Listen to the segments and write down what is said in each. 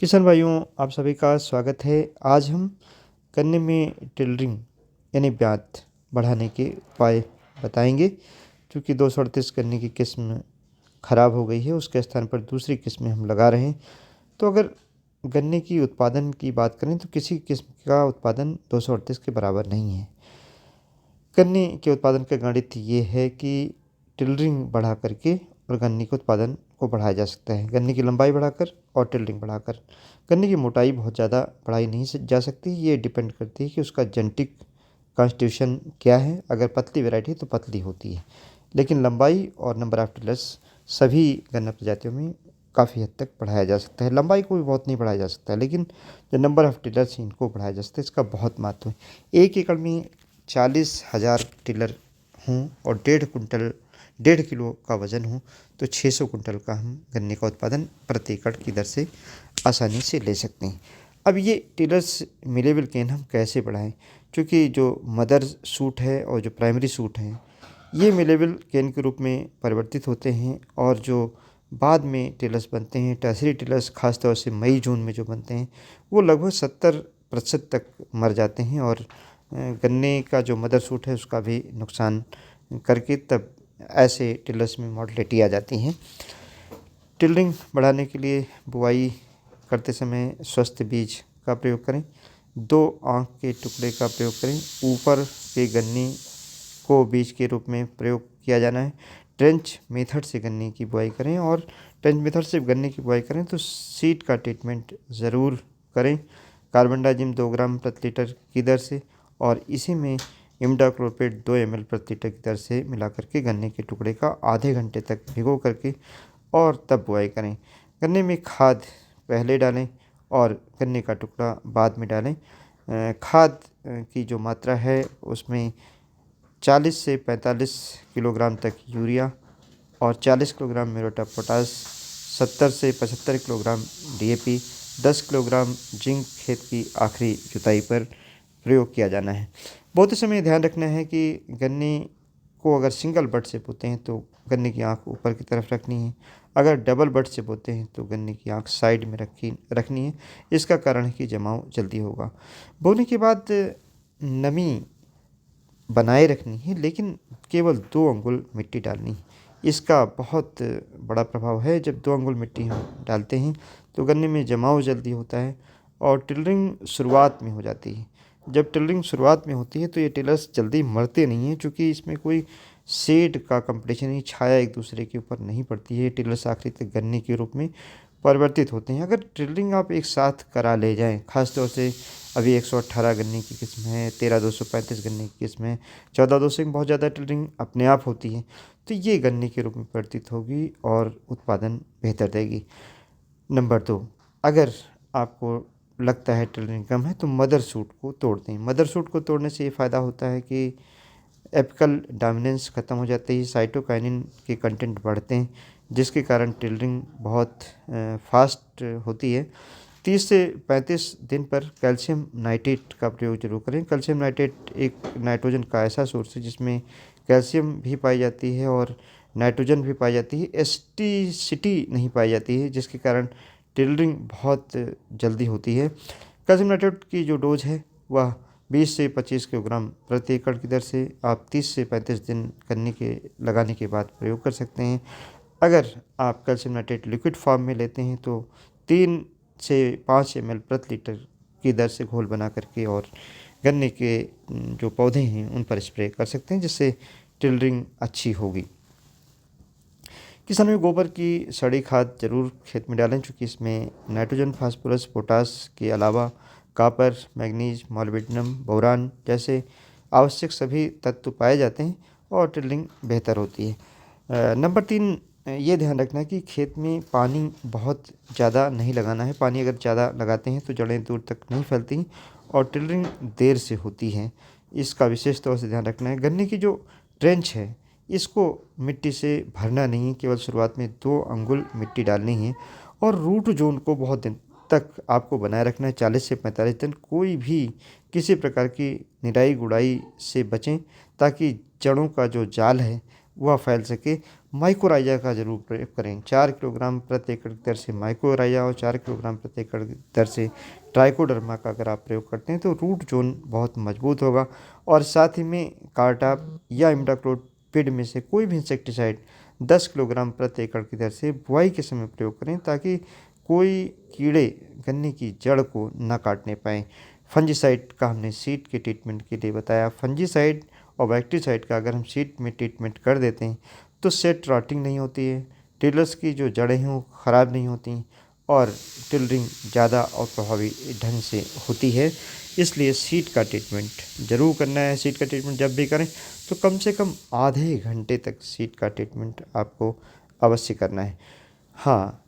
किसान भाइयों, आप सभी का स्वागत है। आज हम गन्ने में टिलरिंग यानी ब्यात बढ़ाने के उपाय बताएंगे। क्योंकि 238 गन्ने की किस्म खराब हो गई है, उसके स्थान पर दूसरी किस्में हम लगा रहे हैं। तो अगर गन्ने की उत्पादन की बात करें तो किसी किस्म का उत्पादन 238 के बराबर नहीं है। गन्ने के उत्पादन का गणित ये है कि टिलरिंग बढ़ा करके और गन्ने के उत्पादन को बढ़ाया जा सकता है। गन्ने की लंबाई बढ़ाकर और टिलरिंग बढ़ाकर। गन्ने की मोटाई बहुत ज़्यादा बढ़ाई नहीं जा सकती। ये डिपेंड करती है कि उसका जेनेटिक कॉन्स्टिट्यूशन क्या है। अगर पतली वैरायटी तो पतली होती है, लेकिन लंबाई और नंबर ऑफ टिलर्स सभी गन्ना प्रजातियों में काफ़ी हद तक बढ़ाया जा सकता है। लंबाई को भी बहुत नहीं बढ़ाया जा सकता है, लेकिन जो नंबर ऑफ टिलर्स इनको बढ़ाया जा सकता है, इसका बहुत महत्व है। 1 एकड़ में 40,000 टिलर हों और 1.5 किलो का वज़न हो तो 600 कुंटल का हम गन्ने का उत्पादन प्रति एकड़ की दर से आसानी से ले सकते हैं। अब ये टिलर्स मिलेबल केन हम कैसे बढ़ाएं? क्योंकि जो मदर सूट है और जो प्राइमरी सूट हैं, ये मिलेबल केन के रूप में परिवर्तित होते हैं। और जो बाद में टिलर्स बनते हैं, टर्सरी टिलर्स, खासतौर से मई जून में जो बनते हैं, वो लगभग 70% तक मर जाते हैं और गन्ने का जो मदर सूट है उसका भी नुकसान करके तब ऐसे टिलर्स में मॉर्टेलिटी आ जाती हैं। टिलरिंग बढ़ाने के लिए बुआई करते समय स्वस्थ बीज का प्रयोग करें। 2 आँख के टुकड़े का प्रयोग करें। ऊपर के गन्ने को बीज के रूप में प्रयोग किया जाना है। ट्रेंच मेथड से गन्ने की बुआई करें, और ट्रेंच मेथड से गन्ने की बुआई करें तो सीड का ट्रीटमेंट ज़रूर करें। कार्बनडाजिम 2 ग्राम प्रति लीटर की दर से, और इसी में इमिडाक्लोप्रिड 2 ml प्रति लीटर की दर से मिला करके गन्ने के टुकड़े का आधे घंटे तक भिगो करके और तब बुआई करें। गन्ने में खाद पहले डालें और गन्ने का टुकड़ा बाद में डालें। खाद की जो मात्रा है उसमें 40 से 45 किलोग्राम तक यूरिया और 40 किलोग्राम म्यूरेट ऑफ पोटाश, 70 से 75 किलोग्राम DAP, 10 किलोग्राम जिंक खेत की आखिरी जुताई पर प्रयोग किया जाना है। बहुत समय ध्यान रखना है कि गन्ने को अगर सिंगल बड से बोते हैं तो गन्ने की आँख ऊपर की तरफ रखनी है। अगर डबल बड से बोते हैं तो गन्ने की आँख साइड में रखनी है। इसका कारण है कि जमाव जल्दी होगा। बोने के बाद नमी बनाए रखनी है, लेकिन केवल 2 अंगुल मिट्टी डालनी है। इसका बहुत बड़ा प्रभाव है। जब 2 अंगुल मिट्टी हम डालते हैं तो गन्ने में जमाव जल्दी होता है और टिलरिंग शुरुआत में हो जाती है। जब टिलरिंग शुरुआत में होती है तो ये टिलर्स जल्दी मरते नहीं हैं, क्योंकि इसमें कोई शेड का कंपटीशन नहीं, छाया एक दूसरे के ऊपर नहीं पड़ती है। टिलर्स आखिरी तक गन्ने के रूप में परिवर्तित होते हैं। अगर टिलरिंग आप एक साथ करा ले जाएं, खासतौर से अभी 118 गन्ने की किस्म है, 13,235 गन्ने की किस्म है, 14,200 में बहुत ज़्यादा टिलरिंग अपने आप होती है, तो ये गन्ने के रूप में परिवर्तित होगी और उत्पादन बेहतर देगी। नंबर 2, अगर आपको लगता है टिलरिंग कम है तो मदर सूट को तोड़ दें। मदर सूट को तोड़ने से ये फ़ायदा होता है कि एपिकल डोमिनेंस ख़त्म हो जाती है, साइटोकाइनिन के कंटेंट बढ़ते हैं, जिसके कारण टिलरिंग बहुत फास्ट होती है। 30 से 35 दिन पर कैल्शियम नाइट्रेट का प्रयोग जरूर करें। कैल्शियम नाइट्रेट एक नाइट्रोजन का ऐसा सोर्स है जिसमें कैल्शियम भी पाई जाती है और नाइट्रोजन भी पाई जाती है, एसिटिसिटी नहीं पाई जाती है, जिसके कारण टिलरिंग बहुत जल्दी होती है। कैल्शियम नाइट्रेट की जो डोज है वह 20 से 25 किलोग्राम प्रति एकड़ की दर से आप 30 से 35 दिन लगाने के बाद प्रयोग कर सकते हैं। अगर आप कैल्शियम नाइट्रेट लिक्विड फॉर्म में लेते हैं तो 3 से 5 ml प्रति लीटर की दर से घोल बना करके और गन्ने के जो पौधे हैं उन पर स्प्रे कर सकते हैं, जिससे टिलरिंग अच्छी होगी। किसान में गोबर की सड़ी खाद जरूर खेत में डालें, क्योंकि इसमें नाइट्रोजन, फास्फोरस, पोटास के अलावा कॉपर, मैग्नीज, मॉलिब्डेनम, बोरान जैसे आवश्यक सभी तत्व पाए जाते हैं और टिलरिंग बेहतर होती है। नंबर 3, ये ध्यान रखना है कि खेत में पानी बहुत ज़्यादा नहीं लगाना है। पानी अगर ज़्यादा लगाते हैं तो जड़ें दूर तक नहीं फैलती और टिलरिंग देर से होती है। इसका विशेष तौर से ध्यान रखना है। गन्ने की जो ट्रेंच है इसको मिट्टी से भरना नहीं है, केवल शुरुआत में 2 अंगुल मिट्टी डालनी है और रूट जोन को बहुत दिन तक आपको बनाए रखना है, 40 से 45 दिन। कोई भी किसी प्रकार की निराई गुड़ाई से बचें, ताकि जड़ों का जो जाल है वह फैल सके। माइकोराइजा का जरूर प्रयोग करें। 4 किलोग्राम प्रति एकड़ की दर से माइकोराइजा और 4 किलोग्राम प्रति एकड़ की दर से ट्राइकोडर्मा का अगर आप प्रयोग करते हैं तो रूट जोन बहुत मजबूत होगा। और साथ ही में कार्टाप या इमिडाक्लोपिड में से कोई भी इंसेक्टिसाइड 10 किलोग्राम प्रति एकड़ की दर से बुआई के समय प्रयोग करें, ताकि कोई कीड़े गन्ने की जड़ को न काटने पाएँ। फंजीसाइड का हमने सीड के ट्रीटमेंट के लिए बताया। फंजीसाइड और बैक्टीसाइड का अगर हम सीड में ट्रीटमेंट कर देते हैं तो सेट रॉटिंग नहीं होती है, टिलर्स की जो जड़ें हैं वो ख़राब नहीं होती और टिलरिंग ज़्यादा और प्रभावी ढंग से होती है। इसलिए सीड का ट्रीटमेंट ज़रूर करना है। सीड का ट्रीटमेंट जब भी करें तो कम से कम आधे घंटे तक सीड का ट्रीटमेंट आपको अवश्य करना है। हाँ,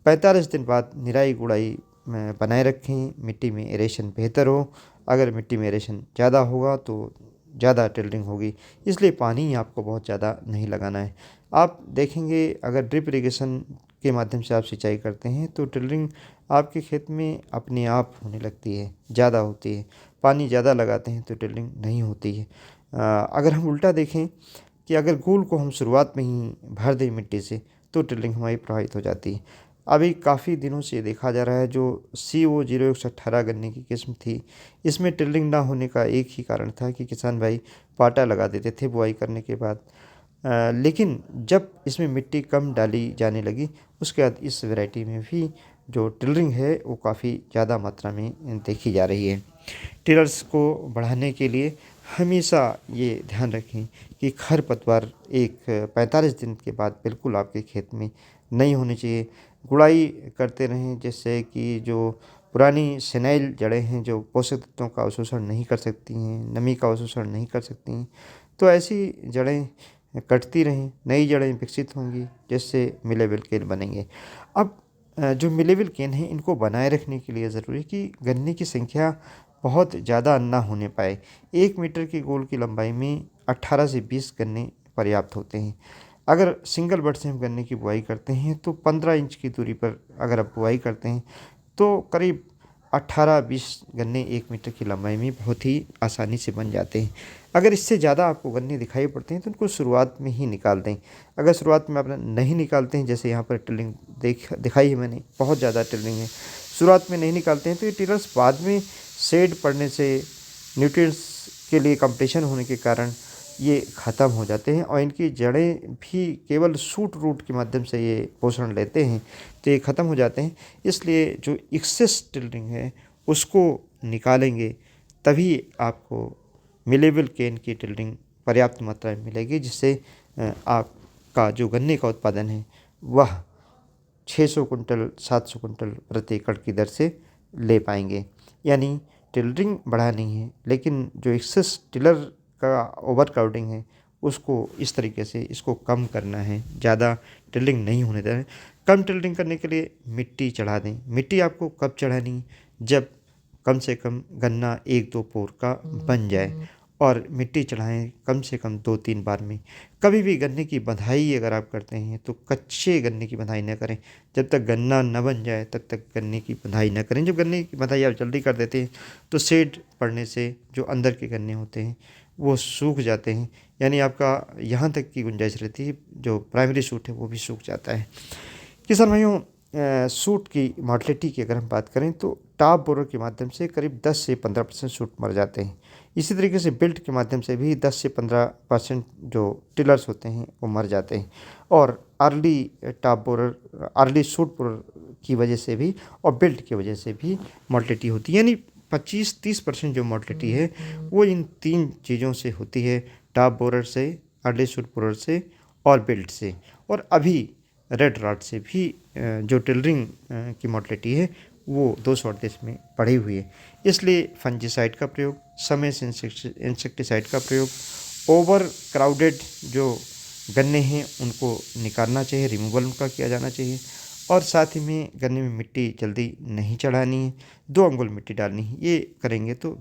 45 दिन बाद निराई गुड़ाई में बनाए रखें। मिट्टी में एरेशन बेहतर हो। अगर मिट्टी में एरेशन ज़्यादा होगा तो ज़्यादा टिलरिंग होगी, इसलिए पानी आपको बहुत ज़्यादा नहीं लगाना है। आप देखेंगे अगर ड्रिप इरिगेशन के माध्यम से आप सिंचाई करते हैं तो टिलरिंग आपके खेत में अपने आप होने लगती है, ज़्यादा होती है। पानी ज़्यादा लगाते हैं तो टिलरिंग नहीं होती है। अगर हम उल्टा देखें कि अगर गोल को हम शुरुआत में ही भर दें मिट्टी से तो टिलरिंग हमारी प्रभावित हो जाती है। अभी काफ़ी दिनों से देखा जा रहा है, जो CO0118 गन्ने की किस्म थी, इसमें टिलरिंग ना होने का एक ही कारण था कि किसान भाई पाटा लगा देते थे बुआई करने के बाद। लेकिन जब इसमें मिट्टी कम डाली जाने लगी उसके बाद इस वैरायटी में भी जो टिलरिंग है वो काफ़ी ज़्यादा मात्रा में देखी जा रही है। टिलर्स को बढ़ाने के लिए हमेशा ये ध्यान रखें कि खरपतवार एक 45 दिन के बाद बिल्कुल आपके खेत में नहीं होनी चाहिए। गुड़ाई करते रहें, जिससे कि जो पुरानी सेनाइल जड़ें हैं जो पोषक तत्वों का अवशोषण नहीं कर सकती हैं, नमी का अवशोषण नहीं कर सकती हैं, तो ऐसी जड़ें कटती रहें, नई जड़ें विकसित होंगी, जिससे मिलेबल केन बनेंगे। अब जो मिलेबल केन है इनको बनाए रखने के लिए ज़रूरी है कि गन्ने की संख्या बहुत ज़्यादा ना होने पाए। 1 मीटर की गोल की लंबाई में 18 से 20 गन्ने पर्याप्त होते हैं। अगर सिंगल बड से हम गन्ने की बुआई करते हैं तो 15 इंच की दूरी पर अगर आप बुआई करते हैं तो करीब 18-20 गन्ने 1 मीटर की लंबाई में बहुत ही आसानी से बन जाते हैं। अगर इससे ज़्यादा आपको गन्ने दिखाई पड़ते हैं तो उनको शुरुआत में ही निकाल दें। अगर शुरुआत में आप नहीं निकालते हैं, जैसे यहाँ पर टिलरिंग दिखाई है मैंने, बहुत ज़्यादा टिलरिंग है, शुरुआत में नहीं निकालते हैं तो ये टिलर्स बाद में शेड पड़ने से, न्यूट्रिएंट्स के लिए कंपटीशन होने के कारण ये ख़त्म हो जाते हैं और इनकी जड़ें भी केवल सूट रूट के माध्यम से ये पोषण लेते हैं तो ये ख़त्म हो जाते हैं। इसलिए जो एक्सेस टिलरिंग है उसको निकालेंगे, तभी आपको मिलेबल केन की टिलरिंग पर्याप्त मात्रा में मिलेगी, जिससे आपका जो गन्ने का उत्पादन है वह 600 कुंटल 700 कुंटल प्रति एकड़ की दर से ले पाएंगे। यानी टिलरिंग बढ़ानी है, लेकिन जो एक्सेस टिलर का ओवर क्राउडिंग है उसको इस तरीके से इसको कम करना है, ज़्यादा टिलरिंग नहीं होने देना है। कम टिलरिंग करने के लिए मिट्टी चढ़ा दें। मिट्टी आपको कब चढ़ानी है? जब कम से कम गन्ना 1-2 पोर का बन जाए, और मिट्टी चढ़ाएं कम से कम 2-3 बार में। कभी भी गन्ने की बंधाई अगर आप करते हैं तो कच्चे गन्ने की बंधाई न करें। जब तक गन्ना न बन जाए तब तक गन्ने की बंधाई न करें। जब गन्ने की बंधाई आप जल्दी कर देते हैं तो शेड पड़ने से जो अंदर के गन्ने होते हैं वो सूख जाते हैं, यानी आपका यहाँ तक की गुंजाइश रहती है, जो प्राइमरी सूट है वो भी सूख जाता है। किसान भाइयों, सूट की मोर्टेलिटी की अगर हम बात करें तो टॉप बोरर के माध्यम से करीब 10 से 15% सूट मर जाते हैं। इसी तरीके से बिल्ट के माध्यम से भी 10 से 15% जो टिलर्स होते हैं वो मर जाते हैं। और early top borer, early suit borer की वजह से भी और बिल्ट की वजह से भी मोर्टेलिटी होती है। यानी 25-30% जो मोर्टेलिटी है वो इन 3 चीज़ों से होती है, टॉप बोरर से, अर्ली सूट बोरर से और बिल्ट से। और अभी रेड रॉट से भी जो टिलरिंग की मोर्टेलिटी है वो 238 में बढ़ी हुई है। इसलिए फंजीसाइड का प्रयोग, समय से इंसेक्टिसाइड का प्रयोग, ओवर क्राउडेड जो गन्ने हैं उनको निकालना चाहिए, रिमूवल उनका किया जाना चाहिए। और साथ ही में गन्ने में मिट्टी जल्दी नहीं चढ़ानी है, 2 अंगुल मिट्टी डालनी है। ये करेंगे तो